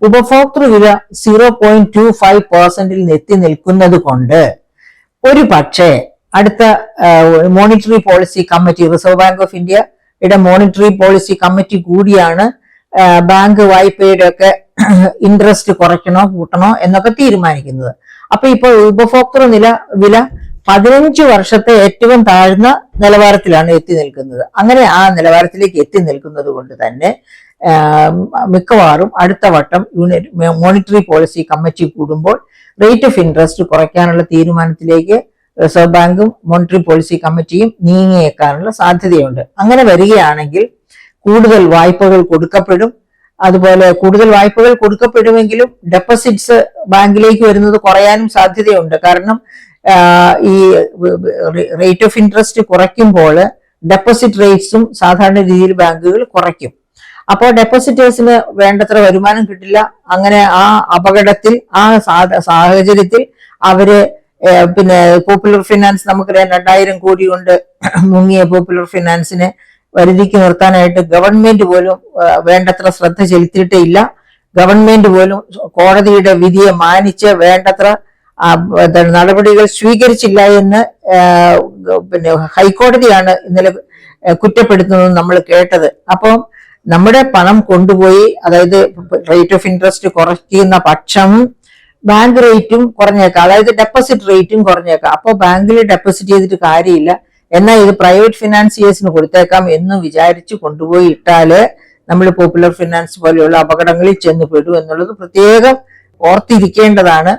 ഉപഭോക്തൃ വില 0.25% എത്തി നിൽക്കുന്നത് കൊണ്ട് ഒരു പക്ഷേ അടുത്ത monetary policy committee, reserve bank of ഇന്ത്യയുടെ മോണിറ്ററി പോളിസി കമ്മിറ്റി കൂടിയാണ് ബാങ്ക് വായ്പയുടെ ഒക്കെ ഇൻട്രസ്റ്റ് കുറയ്ക്കണോ കൂട്ടണോ എന്നൊക്കെ തീരുമാനിക്കുന്നത്. അപ്പൊ ഇപ്പോൾ ഉപഭോക്തൃ വില 15 വർഷത്തെ ഏറ്റവും താഴ്ന്ന നിലവാരത്തിലാണ് എത്തി നിൽക്കുന്നത്. അങ്ങനെ ആ നിലവാരത്തിലേക്ക് എത്തി നിൽക്കുന്നത് കൊണ്ട് തന്നെ മിക്കവാറും അടുത്ത വട്ടം മോണിറ്ററി പോളിസി കമ്മിറ്റി കൂടുമ്പോൾ റേറ്റ് ഓഫ് ഇൻട്രസ്റ്റ് കുറയ്ക്കാനുള്ള തീരുമാനത്തിലേക്ക് റിസർവ് ബാങ്കും മോണിറ്ററി പോളിസി കമ്മിറ്റിയും നീങ്ങിയേക്കാനുള്ള സാധ്യതയുണ്ട്. അങ്ങനെ വരികയാണെങ്കിൽ കൂടുതൽ വായ്പകൾ കൊടുക്കപ്പെടും. അതുപോലെ കൂടുതൽ വായ്പകൾ കൊടുക്കപ്പെടുമെങ്കിലും ഡെപ്പോസിറ്റ്സ് ബാങ്കിലേക്ക് വരുന്നത് കുറയാനും സാധ്യതയുണ്ട്. കാരണം ഈ റേറ്റ് ഓഫ് ഇൻട്രസ്റ്റ് കുറയ്ക്കുമ്പോൾ ഡെപ്പോസിറ്റ് റേറ്റ്സും സാധാരണ രീതിയിൽ ബാങ്കുകൾ കുറയ്ക്കും. അപ്പോൾ ഡെപ്പോസിറ്റേഴ്സിന് വേണ്ടത്ര വരുമാനം കിട്ടില്ല. അങ്ങനെ ആ അപകടത്തിൽ, ആ സാഹചര്യത്തിൽ അവര് പിന്നെ പോപ്പുലർ ഫിനാൻസ്, നമുക്കറിയാം 2000 കോടി കൊണ്ട് മുങ്ങിയ പോപ്പുലർ ഫിനാൻസിനെ വരുതിക്ക് നിർത്താനായിട്ട് ഗവൺമെന്റ് പോലും വേണ്ടത്ര ശ്രദ്ധ ചെലുത്തിയിട്ടേ ഇല്ല. ഗവൺമെന്റ് പോലും കോടതിയുടെ വിധിയെ മാനിച്ച് വേണ്ടത്ര നടപടികൾ സ്വീകരിച്ചില്ല എന്ന് പിന്നെ ഹൈക്കോടതിയാണ് ഇന്നലെ കുറ്റപ്പെടുത്തുന്നത് നമ്മൾ കേട്ടത്. അപ്പം നമ്മുടെ പണം കൊണ്ടുപോയി, അതായത് റേറ്റ് ഓഫ് ഇൻട്രസ്റ്റ് കുറയ്ക്കുന്ന പക്ഷം ബാങ്ക് റേറ്റും കുറഞ്ഞേക്കാം, അതായത് ഡെപ്പോസിറ്റ് റേറ്റും കുറഞ്ഞേക്കാം. അപ്പോൾ ബാങ്കിൽ ഡെപ്പോസിറ്റ് ചെയ്തിട്ട് കാര്യമില്ല, എന്നാൽ ഇത് പ്രൈവറ്റ് ഫിനാൻസിയേഴ്സിന് കൊടുത്തേക്കാം എന്ന് വിചാരിച്ച് കൊണ്ടുപോയി ഇട്ടാല് നമ്മൾ പോപ്പുലർ ഫിനാൻസ് പോലെയുള്ള അപകടങ്ങളിൽ ചെന്നുപെടും എന്നുള്ളത് പ്രത്യേകം ഓർത്തിരിക്കേണ്ടതാണ്.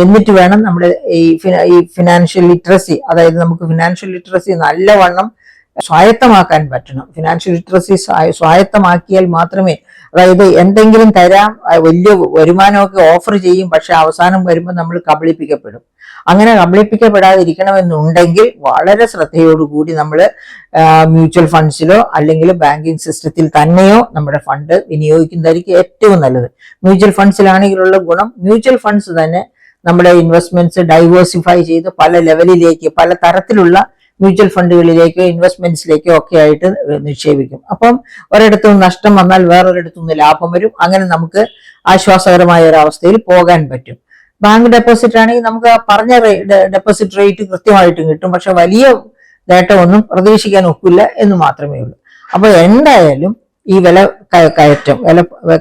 എന്നിട്ട് വേണം നമ്മുടെ ഈ ഫിനാൻഷ്യൽ ലിറ്ററസി, അതായത് നമുക്ക് ഫിനാൻഷ്യൽ ലിറ്ററസി നല്ലവണ്ണം സ്വായത്തമാക്കാൻ പറ്റണം. ഫിനാൻഷ്യൽ ലിറ്ററസി സ്വായത്തമാക്കിയാൽ മാത്രമേ, അതായത് എന്തെങ്കിലും തരാം, വലിയ വരുമാനമൊക്കെ ഓഫർ ചെയ്യും, പക്ഷെ അവസാനം വരുമ്പോൾ നമ്മൾ കബളിപ്പിക്കപ്പെടും. അങ്ങനെ കബളിപ്പിക്കപ്പെടാതിരിക്കണമെന്നുണ്ടെങ്കിൽ വളരെ ശ്രദ്ധയോടുകൂടി നമ്മൾ മ്യൂച്വൽ ഫണ്ട്സിലോ അല്ലെങ്കിൽ ബാങ്കിങ് സിസ്റ്റത്തിൽ തന്നെയോ നമ്മുടെ ഫണ്ട് വിനിയോഗിക്കുന്നതായിരിക്കും ഏറ്റവും നല്ലത്. മ്യൂച്വൽ ഫണ്ട്സിലാണെങ്കിലുള്ള ഗുണം, മ്യൂച്വൽ ഫണ്ട്സ് തന്നെ നമ്മുടെ ഇൻവെസ്റ്റ്മെന്റ്സ് ഡൈവേഴ്സിഫൈ ചെയ്ത് പല ലെവലിലേക്ക്, പല തരത്തിലുള്ള മ്യൂച്വൽ ഫണ്ടുകളിലേക്കോ ഇൻവെസ്റ്റ്മെന്റ്സിലേക്കോ ഒക്കെ ആയിട്ട് നിക്ഷേപിക്കും. അപ്പം ഒരിടത്തുനിന്ന് നഷ്ടം വന്നാൽ വേറൊരിടത്തുനിന്ന് ലാഭം വരും. അങ്ങനെ നമുക്ക് ആശ്വാസകരമായ ഒരു അവസ്ഥയിൽ പോകാൻ പറ്റും. ബാങ്ക് ഡെപ്പോസിറ്റ് ആണെങ്കിൽ നമുക്ക് പറഞ്ഞ ഡെപ്പോസിറ്റ് റേറ്റ് കൃത്യമായിട്ടും കിട്ടും, പക്ഷെ വലിയ നേട്ടമൊന്നും പ്രതീക്ഷിക്കാൻ ഒക്കില്ല എന്ന് മാത്രമേ ഉള്ളൂ. അപ്പൊ എന്തായാലും ഈ വില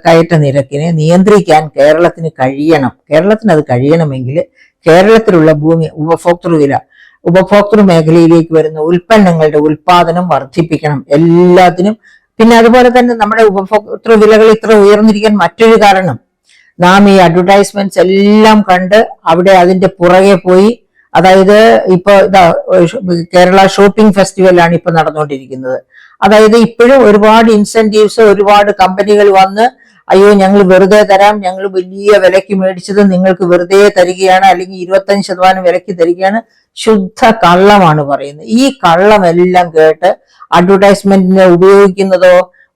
കയറ്റ നിരക്കിനെ നിയന്ത്രിക്കാൻ കേരളത്തിന് കഴിയണം. കേരളത്തിന് അത് കഴിയണമെങ്കിൽ കേരളത്തിലുള്ള ഉപഭോക്തൃ മേഖലയിലേക്ക് വരുന്ന ഉൽപ്പന്നങ്ങളുടെ ഉൽപാദനം വർദ്ധിപ്പിക്കണം എല്ലാത്തിനും. പിന്നെ അതുപോലെ തന്നെ നമ്മുടെ ഉപഭോക്തൃ വിലകൾ ഇത്ര ഉയർന്നിരിക്കാൻ മറ്റൊരു കാരണം, നാം ഈ അഡ്വർടൈസ്മെന്റ്സ് എല്ലാം കണ്ട് അവിടെ അതിന്റെ പുറകെ പോയി, അതായത് ഇപ്പൊ കേരള ഷോപ്പിംഗ് ഫെസ്റ്റിവലാണ് ഇപ്പൊ നടന്നുകൊണ്ടിരിക്കുന്നത്. അതായത് ഇപ്പോഴും ഒരുപാട് ഇൻസെന്റീവ്സ്, ഒരുപാട് കമ്പനികൾ വന്ന് അയ്യോ ഞങ്ങൾ വെറുതെ തരാം, ഞങ്ങൾ വലിയ വിലയ്ക്ക് മേടിച്ചത് നിങ്ങൾക്ക് വെറുതെ തരികയാണ്, അല്ലെങ്കിൽ 25% വിലയ്ക്ക് തരികയാണ്. ശുദ്ധ കള്ളമാണ് പറയുന്നത്. ഈ കള്ളമെല്ലാം കേട്ട് അഡ്വർടൈസ്മെന്റിനെ ഉപയോഗിക്കുന്നതോ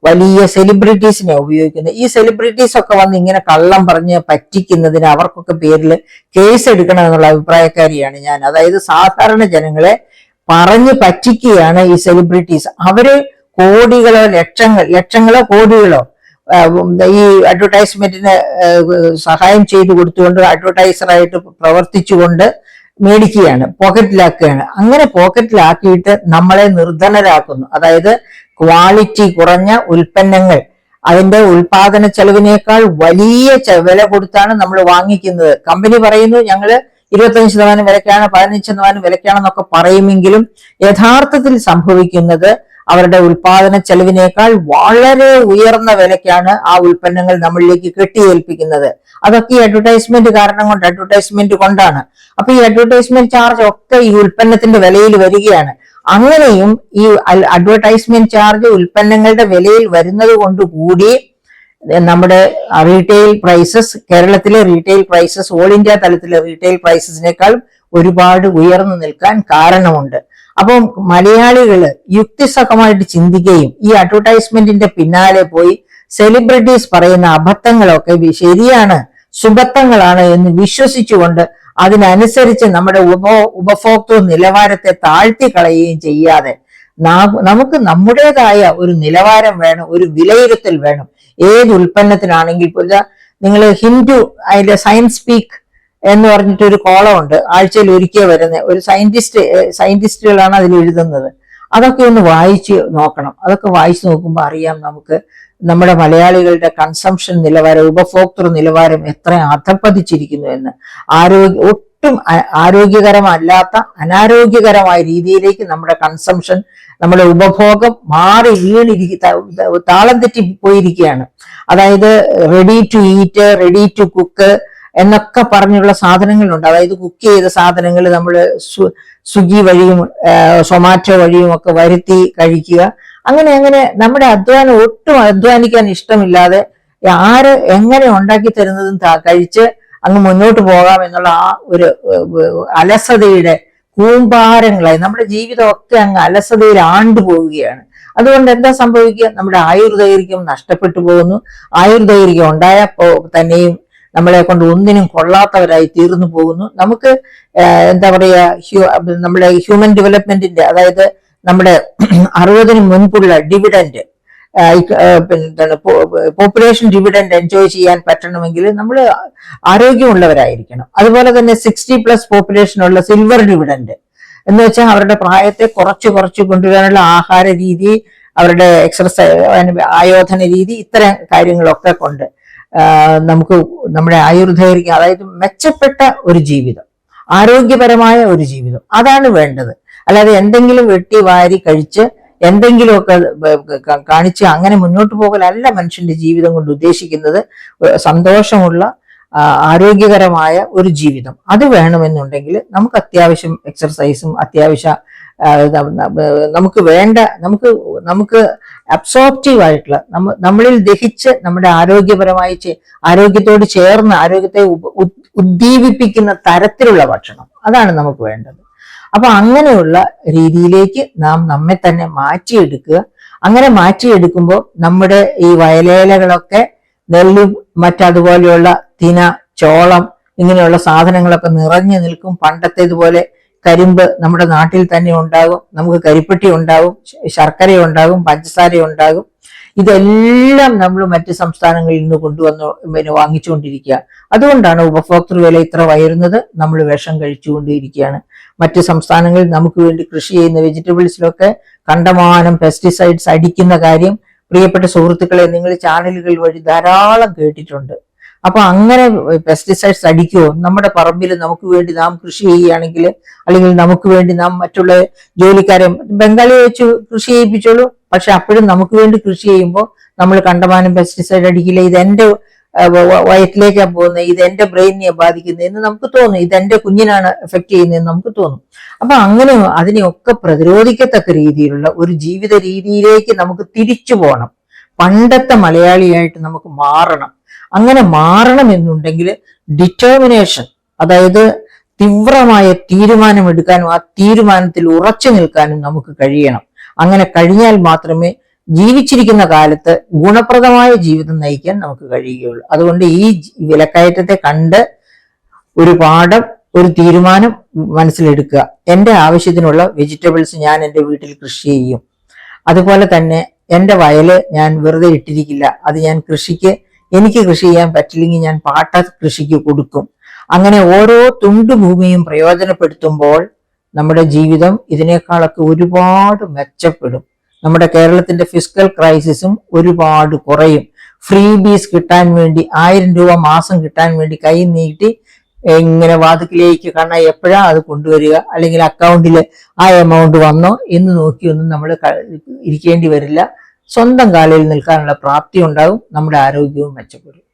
വലിയ സെലിബ്രിറ്റീസിനെ ഉപയോഗിക്കുന്നത്. ഈ സെലിബ്രിറ്റീസ് ഒക്കെ വന്ന് ഇങ്ങനെ കള്ളം പറഞ്ഞ് പറ്റിക്കുന്നതിന് അവർക്കൊക്കെ പേരിൽ കേസ് എടുക്കണം എന്നുള്ള അഭിപ്രായക്കാരിയാണ് ഞാൻ. അതായത് സാധാരണ ജനങ്ങളെ പറഞ്ഞ് പറ്റിക്കുകയാണ് ഈ സെലിബ്രിറ്റീസ്. അവര് കോടികളോ ലക്ഷങ്ങളോ കോടികളോ ഈ അഡ്വർടൈസ്മെന്റിന് സഹായം ചെയ്തു കൊടുത്തുകൊണ്ട് അഡ്വർടൈസറായിട്ട് പ്രവർത്തിച്ചുകൊണ്ട് മേടിക്കുകയാണ്, പോക്കറ്റിലാക്കുകയാണ്. അങ്ങനെ പോക്കറ്റിലാക്കിയിട്ട് നമ്മളെ നിർധനരാക്കുന്നു. അതായത് ക്വാളിറ്റി കുറഞ്ഞ ഉൽപ്പന്നങ്ങൾ അതിന്റെ ഉൽപാദന ചെലവിനേക്കാൾ വലിയ വില കൊടുത്താണ് നമ്മൾ വാങ്ങിക്കുന്നത്. കമ്പനി പറയുന്നു ഞങ്ങള് 25% വിലക്കാണ്, 15% വിലക്കാണെന്നൊക്കെ പറയുമെങ്കിലും യഥാർത്ഥത്തിൽ സംഭവിക്കുന്നത് അവരുടെ ഉൽപാദന ചെലവിനേക്കാൾ വളരെ ഉയർന്ന വിലക്കാണ് ആ ഉൽപ്പന്നങ്ങൾ നമ്മളിലേക്ക് കെട്ടിയേൽപ്പിക്കുന്നത്. അതൊക്കെ ഈ അഡ്വർടൈസ്മെന്റ് കൊണ്ടാണ്. അപ്പൊ ഈ അഡ്വർടൈസ്മെന്റ് ചാർജ് ഒക്കെ ഈ ഉൽപ്പന്നത്തിന്റെ വിലയിൽ വരികയാണ്. അങ്ങനെയും ഈ അഡ്വർടൈസ്മെന്റ് ചാർജ് ഉൽപ്പന്നങ്ങളുടെ വിലയിൽ വരുന്നത് കൊണ്ടുകൂടി നമ്മുടെ റീറ്റെയിൽ പ്രൈസസ്, കേരളത്തിലെ റീറ്റെയിൽ പ്രൈസസ് ഓൾ ഇന്ത്യ തലത്തിലെ റീറ്റെയിൽ പ്രൈസസിനേക്കാൾ ഒരുപാട് ഉയർന്നു നിൽക്കാൻ കാരണമുണ്ട്. അപ്പം മലയാളികള് യുക്തിസഹമായിട്ട് ചിന്തിക്കുകയും ഈ അഡ്വർടൈസ്മെന്റിന്റെ പിന്നാലെ പോയി സെലിബ്രിറ്റീസ് പറയുന്ന അബദ്ധങ്ങളൊക്കെ ശരിയാണ്, സുബദ്ധങ്ങളാണ് എന്ന് വിശ്വസിച്ചുകൊണ്ട് അതിനനുസരിച്ച് നമ്മുടെ ഉപഭോക്തൃ നിലവാരത്തെ താഴ്ത്തിക്കളയുകയും ചെയ്യാതെ നമുക്ക് നമ്മുടേതായ ഒരു നിലവാരം വേണം, ഒരു വിലയിരുത്തൽ വേണം. ഏത് ഉൽപ്പന്നത്തിനാണെങ്കിൽ നിങ്ങൾ ഹിന്ദു അതിന്റെ സയൻസ് സ്പീക്ക് എന്ന് പറഞ്ഞിട്ട് ഒരു കോളമുണ്ട്, ആഴ്ചയിൽ ഒരിക്കൽ വരുന്ന ഒരു സയന്റിസ്റ്റുകളാണ് അതിൽ എഴുതുന്നത്. അതൊക്കെ ഒന്ന് വായിച്ച് നോക്കണം. അതൊക്കെ വായിച്ചു നോക്കുമ്പോൾ അറിയാം നമുക്ക് നമ്മുടെ മലയാളികളുടെ കൺസംഷൻ നിലവാരം, ഉപഭോക്തൃ നിലവാരം എത്ര അധപ്പതിച്ചിരിക്കുന്നു എന്ന്. ഒട്ടും ആരോഗ്യകരമല്ലാത്ത അനാരോഗ്യകരമായ രീതിയിലേക്ക് നമ്മുടെ കൺസംഷൻ, നമ്മുടെ ഉപഭോഗം മാറി താളം തെറ്റി പോയിരിക്കുകയാണ്. അതായത് ready to eat, ready to cook എന്നൊക്കെ പറഞ്ഞുള്ള സാധനങ്ങളുണ്ട്. അതായത് കുക്ക് ചെയ്ത സാധനങ്ങൾ നമ്മൾ സ്വിഗ്ഗി വഴിയും സൊമാറ്റോ വഴിയും ഒക്കെ വരുത്തി കഴിക്കുക. അങ്ങനെ നമ്മുടെ ഒട്ടും അധ്വാനിക്കാൻ ഇഷ്ടമില്ലാതെ ആര് എങ്ങനെ ഉണ്ടാക്കി തരുന്നതും കഴിച്ച് അങ്ങ് മുന്നോട്ട് പോകാം എന്നുള്ള ആ ഒരു അലസതയുടെ കൂമ്പാരങ്ങളായി നമ്മുടെ ജീവിതമൊക്കെ അങ്ങ് അലസതയിൽ ആണ്ടുപോവുകയാണ്. അതുകൊണ്ട് എന്താ സംഭവിക്കുക? നമ്മുടെ ആയുർദൈർഘ്യം നഷ്ടപ്പെട്ടു പോകുന്നു. ആയുർദൈർഘ്യം ഉണ്ടായപ്പോൾ തന്നെയും നമ്മളെ കൊണ്ട് ഒന്നിനും കൊള്ളാത്തവരായി തീർന്നു പോകുന്നു. നമുക്ക് എന്താ പറയാ, നമ്മുടെ ഹ്യൂമൻ ഡെവലപ്മെന്റിന്റെ, അതായത് നമ്മുടെ 60-ന് മുൻപുള്ള ഡിവിഡൻഡ്, പിന്നെ പോപ്പുലേഷൻ ഡിവിഡൻഡ് എൻജോയ് ചെയ്യാൻ പറ്റണമെങ്കിൽ നമ്മൾ ആരോഗ്യമുള്ളവരായിരിക്കണം. അതുപോലെ തന്നെ 60+ പോപ്പുലേഷനുള്ള സിൽവർ ഡിവിഡൻഡ് എന്ന് വെച്ചാൽ അവരുടെ പ്രായത്തെ കുറച്ച് കൊണ്ടുവരാനുള്ള ആഹാര രീതി, അവരുടെ എക്സർസൈസ്, ആയോധന രീതി, ഇത്തരം കാര്യങ്ങളൊക്കെ കൊണ്ട് നമുക്ക് നമ്മുടെ ആയുർദൈർഘ്യം, അതായത് മെച്ചപ്പെട്ട ഒരു ജീവിതം, ആരോഗ്യപരമായ ഒരു ജീവിതം, അതാണ് വേണ്ടത്. അല്ലാതെ എന്തെങ്കിലും വെട്ടി വാരി കഴിച്ച് എന്തെങ്കിലുമൊക്കെ കാണിച്ച് അങ്ങനെ മുന്നോട്ട് പോകലല്ല മനുഷ്യന്റെ ജീവിതം കൊണ്ട് ഉദ്ദേശിക്കുന്നത്. സന്തോഷമുള്ള ആരോഗ്യകരമായ ഒരു ജീവിതം അത് വേണമെന്നുണ്ടെങ്കിൽ നമുക്ക് അത്യാവശ്യം എക്സർസൈസും അത്യാവശ്യം നമുക്ക് അബ്സോർപ്റ്റീവ് ആയിട്ടുള്ള നമ്മളിൽ ദഹിച്ച് നമ്മുടെ ആരോഗ്യത്തോട് ചേർന്ന് ആരോഗ്യത്തെ ഉദ്ദീപിപ്പിക്കുന്ന തരത്തിലുള്ള ഭക്ഷണം, അതാണ് നമുക്ക് വേണ്ടത്. അപ്പൊ അങ്ങനെയുള്ള രീതിയിലേക്ക് നാം നമ്മെ തന്നെ മാറ്റിയെടുക്കുക. അങ്ങനെ മാറ്റിയെടുക്കുമ്പോൾ നമ്മുടെ ഈ വയലേലകളൊക്കെ നെല്ലും മറ്റതുപോലെയുള്ള തിന, ചോളം ഇങ്ങനെയുള്ള സാധനങ്ങളൊക്കെ നിറഞ്ഞു നിൽക്കും. പണ്ടത്തേതുപോലെ കരിമ്പ് നമ്മുടെ നാട്ടിൽ തന്നെ ഉണ്ടാകും, നമുക്ക് കരിപ്പെട്ടി ഉണ്ടാകും, ശർക്കര ഉണ്ടാകും, പഞ്ചസാര ഉണ്ടാകും. ഇതെല്ലാം നമ്മൾ മറ്റ് സംസ്ഥാനങ്ങളിൽ നിന്ന് കൊണ്ടുവന്ന് വാങ്ങിച്ചുകൊണ്ടിരിക്കുക. അതുകൊണ്ടാണ് ഉപഭോക്തൃ വില ഇത്ര ഉയരുന്നത്. നമ്മൾ വിഷം കഴിച്ചുകൊണ്ടിരിക്കുകയാണ്. മറ്റ് സംസ്ഥാനങ്ങളിൽ നമുക്ക് വേണ്ടി കൃഷി ചെയ്യുന്ന വെജിറ്റബിൾസിലൊക്കെ കണ്ടമാനം പെസ്റ്റിസൈഡ്സ് അടിക്കുന്ന കാര്യം പ്രിയപ്പെട്ട സുഹൃത്തുക്കളെ നിങ്ങൾ ചാനലുകൾ വഴി ധാരാളം കേട്ടിട്ടുണ്ട്. അപ്പൊ അങ്ങനെ പെസ്റ്റിസൈഡ്സ് അടിക്കുമോ? നമ്മുടെ പറമ്പിൽ നമുക്ക് വേണ്ടി നാം കൃഷി ചെയ്യുകയാണെങ്കിൽ, അല്ലെങ്കിൽ നമുക്ക് വേണ്ടി നാം മറ്റുള്ള ജോലിക്കാരെ ബംഗാളി വെച്ച് കൃഷി ചെയ്യിപ്പിച്ചോളൂ. പക്ഷെ അപ്പോഴും നമുക്ക് വേണ്ടി കൃഷി ചെയ്യുമ്പോൾ നമ്മൾ കണ്ടമാനം പെസ്റ്റിസൈഡ് അടിക്കില്ല. ഇതെന്റെ വയറ്റിലേക്കാണ് പോകുന്നത്, ഇതെന്റെ ബ്രെയിനിനെ ബാധിക്കുന്നത് എന്ന് നമുക്ക് തോന്നും, ഇതെന്റെ കുഞ്ഞിനാണ് എഫക്ട് ചെയ്യുന്നതെന്ന് നമുക്ക് തോന്നും. അപ്പൊ അങ്ങനെ അതിനെയൊക്കെ പ്രതിരോധിക്കത്തക്ക രീതിയിലുള്ള ഒരു ജീവിത രീതിയിലേക്ക് നമുക്ക് തിരിച്ചു പോകണം. പണ്ടത്തെ മലയാളിയായിട്ട് നമുക്ക് മാറണം. അങ്ങനെ മാറണം എന്നുണ്ടെങ്കിൽ ഡിറ്റർമിനേഷൻ, അതായത് തീവ്രമായ തീരുമാനമെടുക്കാനും ആ തീരുമാനത്തിൽ ഉറച്ചു നിൽക്കാനും നമുക്ക് കഴിയണം. അങ്ങനെ കഴിഞ്ഞാൽ മാത്രമേ ജീവിച്ചിരിക്കുന്ന കാലത്ത് ഗുണപ്രദമായ ജീവിതം നയിക്കാൻ നമുക്ക് കഴിയുകയുള്ളൂ. അതുകൊണ്ട് ഈ വിലക്കയറ്റത്തെ കണ്ട് ഒരു പാഠം, ഒരു തീരുമാനം മനസ്സിലെടുക്കുക. എൻ്റെ ആവശ്യത്തിനുള്ള വെജിറ്റബിൾസ് ഞാൻ എൻ്റെ വീട്ടിൽ കൃഷി ചെയ്യും. അതുപോലെ തന്നെ എൻ്റെ വയല് ഞാൻ വെറുതെ ഇട്ടിരിക്കില്ല. അത് ഞാൻ എനിക്ക് കൃഷി ചെയ്യാൻ പറ്റില്ലെങ്കിൽ ഞാൻ പാട്ട കൃഷിക്ക് കൊടുക്കും. അങ്ങനെ ഓരോ തുണ്ടുഭൂമിയും പ്രയോജനപ്പെടുത്തുമ്പോൾ നമ്മുടെ ജീവിതം ഇതിനേക്കാളൊക്കെ ഒരുപാട് മെച്ചപ്പെടും. നമ്മുടെ കേരളത്തിന്റെ ഫിസ്ക്കൽ ക്രൈസിസും ഒരുപാട് കുറയും. ഫ്രീ ബീസ് കിട്ടാൻ വേണ്ടി 1000 രൂപ മാസം കിട്ടാൻ വേണ്ടി കൈ നീട്ടി ഇങ്ങനെ വാതിക്കിലേക്ക് എപ്പോഴാ അത് കൊണ്ടുവരിക, അല്ലെങ്കിൽ അക്കൗണ്ടിൽ ആ എമൗണ്ട് വന്നോ എന്ന് നോക്കിയൊന്നും നമ്മൾ ഇരിക്കേണ്ടി വരില്ല. സ്വന്തം കാലിൽ നിൽക്കാനുള്ള പ്രാപ്തി ഉണ്ടാകും. നമ്മുടെ ആരോഗ്യവും മെച്ചപ്പെടും.